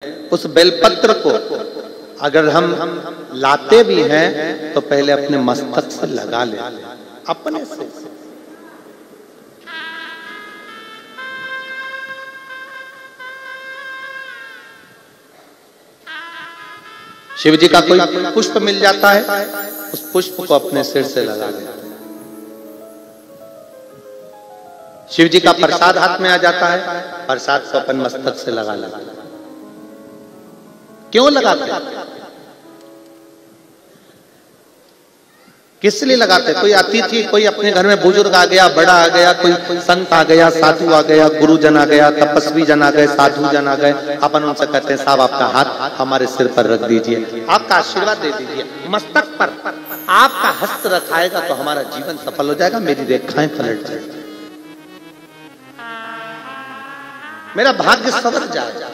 उस बेलपत्र को अगर हम लाते भी हैं तो पहले अपने मस्तक से लगा ले, अपने से। शिव जी का कोई पुष्प मिल जाता है, उस पुष्प को अपने सिर से लगा लेते हैं। शिव जी का प्रसाद हाथ में आ जाता है, प्रसाद को अपन मस्तक से लगा लेते हैं। क्यों लगाते हैं? किस लिए लगाते? कोई अतिथि, कोई अपने घर में बुजुर्ग आ गया, बड़ा आ गया, कोई संत आ गया, साधु आ गया, गुरुजन आ गया, तपस्वी जन आ गए, साधु जन आ गए, अपन उनसे कहते हैं साहब आपका हाथ हमारे सिर पर रख दीजिए, आपका आशीर्वाद दे दीजिए। मस्तक पर आपका हस्त रखाएगा तो हमारा जीवन सफल हो जाएगा, मेरी रेखाएं पलट जाएगी, मेरा भाग्य संवर जाएगा।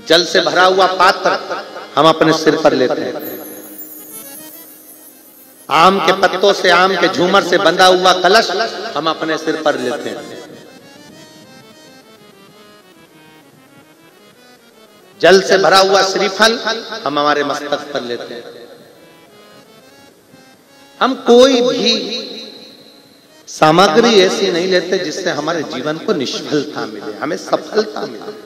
जल से भरा हुआ पात्र हम अपने सिर पर लेते हैं। आम के पत्तों से, आम के झूमर से बंधा हुआ कलश हम अपने सिर पर लेते हैं। जल से भरा हुआ श्रीफल हम हमारे मस्तक पर लेते हैं। हम कोई भी सामग्री ऐसी नहीं लेते जिससे हमारे जीवन को निष्फलता मिले, हमें सफलता मिले।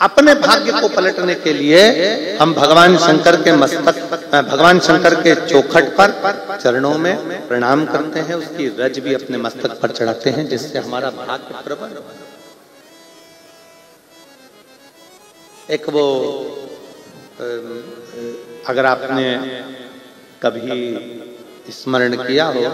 अपने भाग्य को पलटने के लिए हम भगवान शंकर के मस्तक, भगवान शंकर के चौखट पर चरणों में प्रणाम करते हैं, उसकी रज भी अपने मस्तक पर चढ़ाते हैं, जिससे हमारा भाग्य प्रबल हो। एक वो अगर आपने कभी स्मरण किया हो,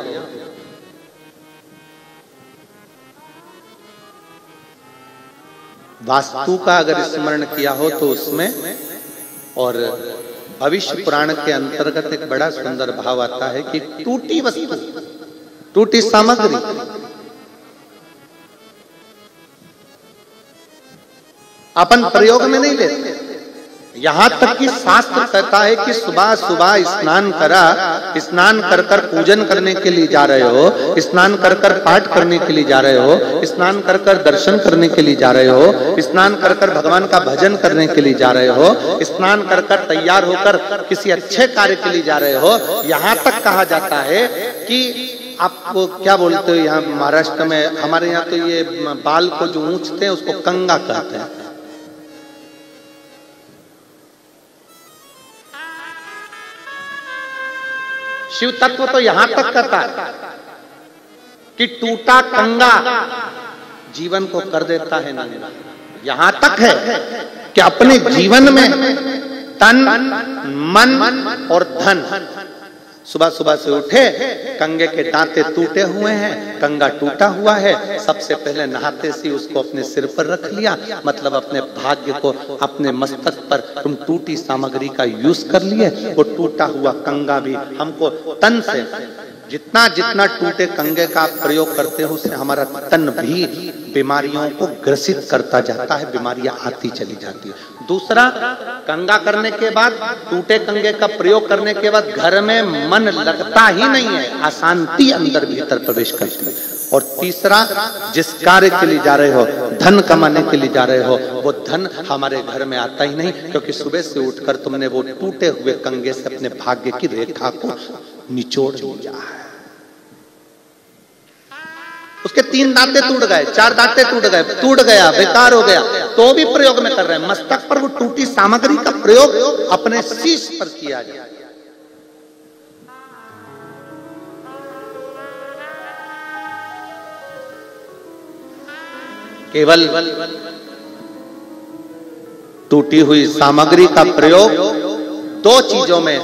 वास्तु का अगर स्मरण किया हो तो उसमें और भविष्य पुराण के अंतर्गत एक बड़ा सुंदर भाव आता है कि टूटी वस्तु, टूटी सामग्री अपन प्रयोग में नहीं लेते। यहां तक कि शास्त्र कहता है कि सुबह सुबह स्नान करा, स्नान कर कर पूजन करने के लिए जा रहे हो, स्नान कर कर पाठ करने के लिए जा रहे हो, स्नान कर कर दर्शन करने के लिए जा रहे हो, स्नान कर कर भगवान का भजन करने के लिए जा रहे हो, स्नान कर कर तैयार होकर किसी अच्छे कार्य के लिए जा रहे हो। यहां तक कहा जाता है कि आपको क्या बोलते हो, यहाँ महाराष्ट्र में, हमारे यहाँ तो ये बाल को जो ऊंचते हैं उसको कंगा कहते हैं। शिव तत्व तो यहां तक कहता है कि टूटा कंगा जीवन को कर देता है नंगा। यहां तक है कि अपने जीवन में तन, मन और धन, सुबह सुबह से उठे, कंगे के दांते टूटे हुए हैं, कंगा टूटा हुआ है, सबसे पहले नहाते सी उसको अपने सिर पर रख लिया, मतलब अपने भाग्य को अपने मस्तक पर तुम टूटी सामग्री का यूज कर लिए। वो टूटा हुआ कंगा भी हमको तन से, जितना जितना टूटे कंगे का आप प्रयोग करते हो उससे हमारा तन भी बीमारियों को ग्रसित करता जाता है, बीमारियां आती चली जाती है। दूसरा, कंगा करने के बाद, टूटे कंगे का प्रयोग करने के बाद घर में मन लगता ही नहीं है, अशांति अंदर भीतर प्रवेश करती है। और तीसरा, जिस कार्य के लिए जा रहे हो, धन कमाने के लिए जा रहे हो, वो धन हमारे घर में आता ही नहीं, क्योंकि सुबह से उठकर तुमने वो टूटे हुए कंगे से अपने भाग्य की रेखा को निचोड़ लिया है। उसके 3 दांते टूट गए, 4 दांते टूट गए, टूट गया, बेकार हो गया, तो भी प्रयोग में कर रहे हैं। मस्तक पर वो टूटी सामग्री का प्रयोग अपने शीश पर किया जाए। केवल टूटी हुई सामग्री का प्रयोग 2 चीजों में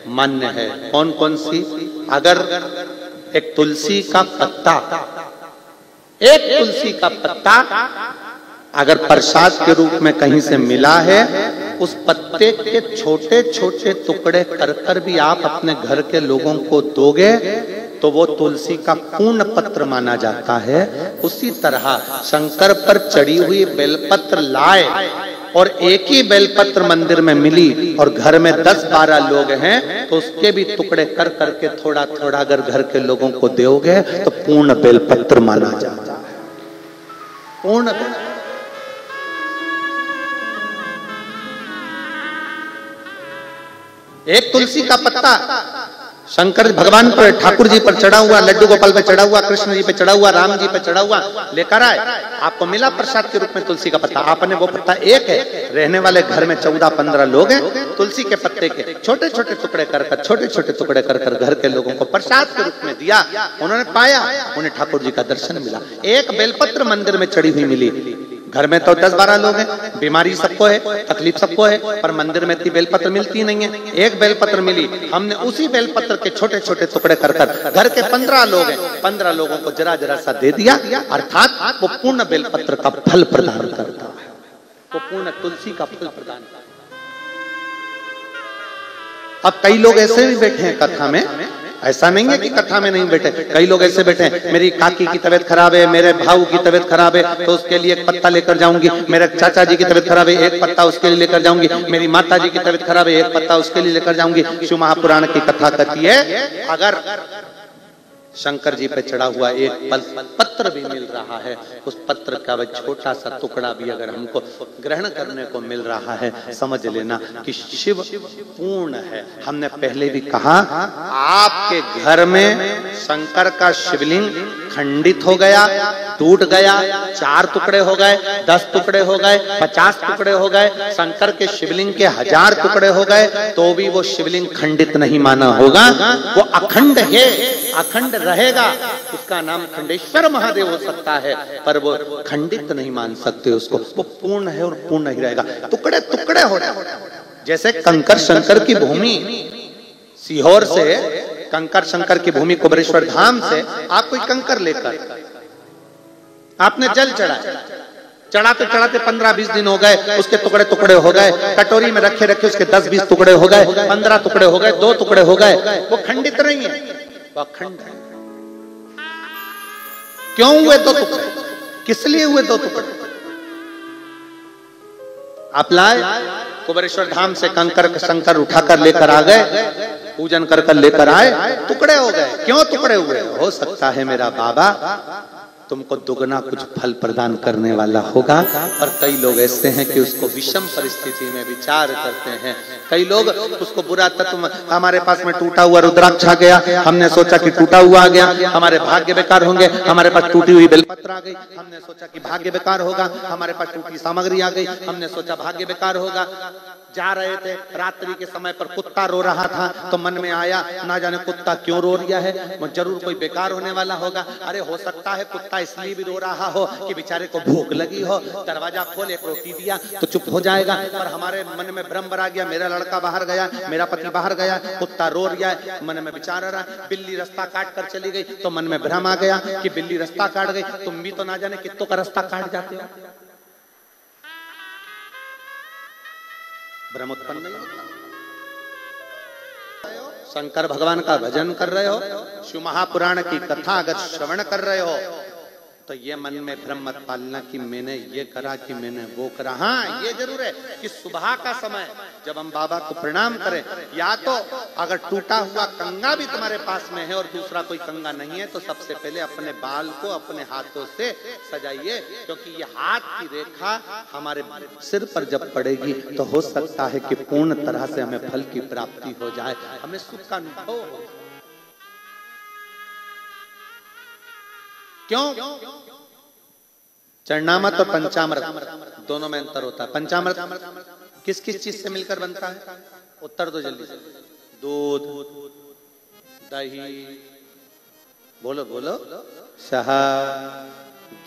मान्य है। कौन कौन सी? अगर एक तुलसी का पत्ता, एक तुलसी का पत्ता अगर प्रसाद के रूप में कहीं से मिला है, उस पत्ते के छोटे छोटे टुकड़े कर कर भी आप अपने घर के लोगों को दोगे तो वो तुलसी का पूर्ण पत्र माना जाता है। उसी तरह शंकर पर चढ़ी हुई बेलपत्र लाए और एक ही बेलपत्र मंदिर में मिली और घर में 10-12 लोग हैं तो उसके भी टुकड़े कर करके थोड़ा थोड़ा अगर घर के लोगों को दोगे तो पूर्ण बेलपत्र माना जाता है। पूर्ण एक तुलसी का पत्ता शंकर भगवान पर, ठाकुर जी पर चढ़ा हुआ, लड्डू गोपाल पे चढ़ा हुआ, कृष्ण जी पे चढ़ा हुआ, राम जी पे चढ़ा हुआ लेकर आए, आपको मिला प्रसाद के रूप में तुलसी का पत्ता। आपने वो पत्ता एक है, रहने वाले घर में 14-15 लोग हैं, तुलसी के पत्ते के छोटे छोटे टुकड़े कर कर, छोटे छोटे टुकड़े कर कर घर के लोगों को प्रसाद के रूप में दिया। उन्होंने पाया, उन्हें ठाकुर जी का दर्शन मिला। एक बेलपत्र मंदिर में चढ़ी हुई मिली। घर में तो 10-12 लोग हैं, बीमारी सबको है, तकलीफ सबको है, पर मंदिर में इतनी बेलपत्र मिलती नहीं है। एक बेलपत्र मिली, हमने उसी बेलपत्र के छोटे छोटे टुकड़े कर कर घर के 15 लोग हैं, 15 लोगों को जरा जरा सा दे दिया, अर्थात वो पूर्ण बेलपत्र का फल प्रदान करता है, वो पूर्ण तुलसी का फल प्रदान करता है। अब कई लोग ऐसे भी बैठे हैं कथा में, ऐसा नहीं है कि कथा में नहीं बैठे, कई लोग ऐसे बैठे हैं, मेरी काकी की तबीयत खराब है, मेरे भाऊ की तबीयत खराब है तो उसके लिए एक पत्ता लेकर जाऊंगी, मेरे चाचा जी की तबीयत खराब है एक पत्ता उसके लिए लेकर जाऊंगी, मेरी माता जी की तबीयत खराब है एक पत्ता उसके लिए लेकर जाऊंगी। शिव महापुराण की कथा कहती है अगर शंकर जी पे चढ़ा हुआ एक पत्र भी मिल रहा है, उस पत्र का वह छोटा सा टुकड़ा भी अगर हमको ग्रहण करने को मिल रहा है, समझ लेना कि शिव पूर्ण है। हमने पहले भी कहा आपके घर में शंकर का शिवलिंग खंडित हो गया, टूट गया, 4 टुकड़े हो गए, 10 टुकड़े हो गए, 50 टुकड़े हो गए, शंकर के शिवलिंग के 1000 टुकड़े हो गए तो भी वो शिवलिंग खंडित नहीं माना होगा, वो अखंड है, अखंड रहेगा। उसका नाम खंडेश्वर महादेव हो सकता है पर वो खंडित नहीं मान सकते उसको, वो पूर्ण है और पूर्ण ही रहेगा। टुकड़े टुकड़े हो रहे, जैसे कंकर शंकर की भूमि सीहोर से, कंकर शंकर की भूमि कुबेरेश्वर धाम से आप कोई कंकर लेकर आपने जल चढ़ाया, चढ़ाते चढ़ाते 15-20 दिन हो गए, उसके टुकड़े टुकड़े हो गए, कटोरी में रखे रखे उसके 10-20 टुकड़े हो गए, 15 टुकड़े हो गए, 2 टुकड़े हो गए, वो खंडित नहीं है, वो अखंड है। क्यों हुए 2 टुकड़े? किस लिए हुए 2 टुकड़े? आप लाए कुबेरेश्वर धाम से कंकर शंकर उठाकर लेकर आ गए, पूजन कर कर लेकर आए, टुकड़े हो गए। क्यों टुकड़े हुए? हो सकता है मेरा बाबा तुमको दुगना कुछ फल प्रदान करने वाला होगा। और कई लोग ऐसे हैं कि उसको विषम परिस्थिति में विचार करते हैं। कई लोग उसको बुरा तत्व, हमारे पास में टूटा हुआ रुद्राक्ष आ गया, हमने सोचा कि टूटा हुआ आ गया, हमारे भाग्य बेकार होंगे, हमारे पास टूटी हुई बेलपत्र आ गई, हमने सोचा कि भाग्य बेकार होगा, हमारे पास टूटी सामग्री आ गई, हमने सोचा भाग्य बेकार होगा। जा रहे थे रात्रि के समय पर कुत्ता रो रहा था तो मन में आया ना जाने कुत्ता क्यों रो रहा है, जरूर कोई बेकार होने वाला होगा। अरे हो सकता है कुत्ता इसलिए भी रो रहा हो कि बेचारे को भूख लगी हो, दरवाजा खोल एक रोटी दिया तो चुप हो जाएगा। पर हमारे मन में भ्रम आ गया, मेरा लड़का बाहर गया, मेरा पति बाहर गया, कुत्ता रो रहा है, मन में विचार आ रहा है। बिल्ली रास्ता काट कर चली गई तो मन में भ्रम आ गया कि बिल्ली रास्ता काट गई, तुम भी तो ना जाने कितनों का रास्ता काट जाते हो, भ्रम उत्पन्न नहीं होता। शंकर भगवान का भजन कर रहे हो, शिव महापुराण की कथा अगर श्रवण कर रहे हो तो ये मन में भ्रम मत पालना कि मैंने ये करा कि मैंने वो करा। हाँ ये जरूर है कि सुबह का समय जब हम बाबा को प्रणाम करें, या तो अगर टूटा हुआ कंगा भी तुम्हारे पास में है और दूसरा कोई कंगा नहीं है तो सबसे पहले अपने बाल को अपने हाथों से सजाइए, क्योंकि ये हाथ की रेखा हमारे सिर पर जब पड़ेगी तो हो सकता है कि पूर्ण तरह से हमें फल की प्राप्ति हो जाए, हमें सुख का अनुभव हो। क्यों? चरणामृत और पंचामृत दोनों में अंतर होता है। पंचामृत किस किस चीज से मिलकर बनता है? उत्तर दो जल्दी से। दूध, दही, बोलो बोलो, शहद,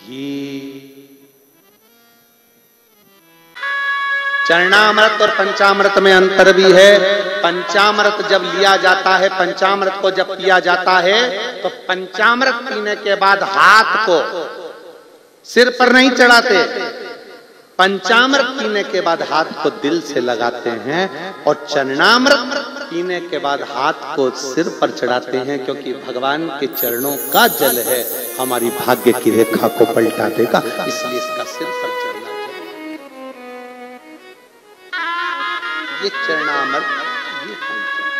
घी। चरणामृत और पंचामृत में अंतर भी है। पंचामृत जब लिया जाता है, पंचामृत को जब पिया जाता है तो पंचामृत पीने के बाद हाथ को सिर पर नहीं चढ़ाते, पंचामृत पीने के बाद हाथ को दिल से लगाते हैं, और चरणामृत पीने के बाद हाथ को सिर पर चढ़ाते हैं, क्योंकि भगवान के चरणों का जल है, हमारी भाग्य की रेखा को पलटा देगा, इसलिए इसका सिर पर चढ़ना चाहिए। ये चरणामृत, ये पंचम।